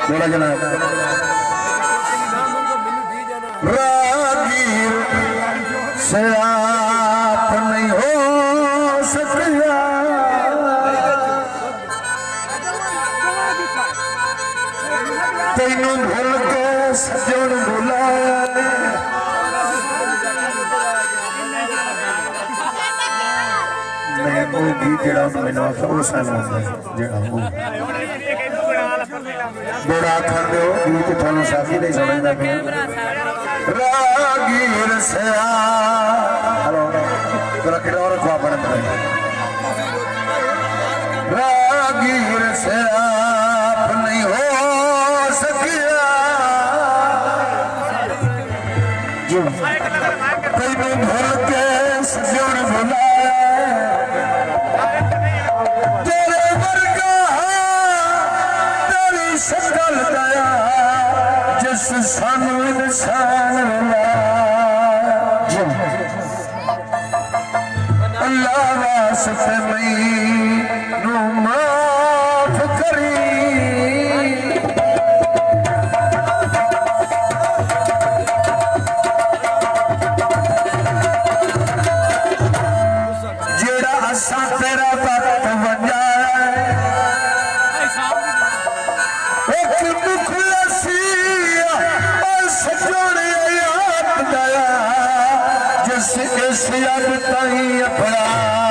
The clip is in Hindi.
बोला जनाब रागीर से आप नहीं हो सकिया तेनू भूल के सजन बुलाया मैं वो गीत जड़ा मैंने आखा वो सन जड़ा वो बड़ा आखर दो गीत थानू साथी नहीं समझदा मैं रागीर से हेलो जरा किधर और को अपने रागीर से आप नहीं हो सकिया जो तेनू भूल के सजन बुलाया तेरे वर्गा तेरी शकल दया जिस सानू इंसान अल्लाह वास्ते मैनू माफ करी जेड़ा असा तेरा वक्त वंजाया एक मुखलसी और सजोड़े याद दया जिस इस याद ताई अपना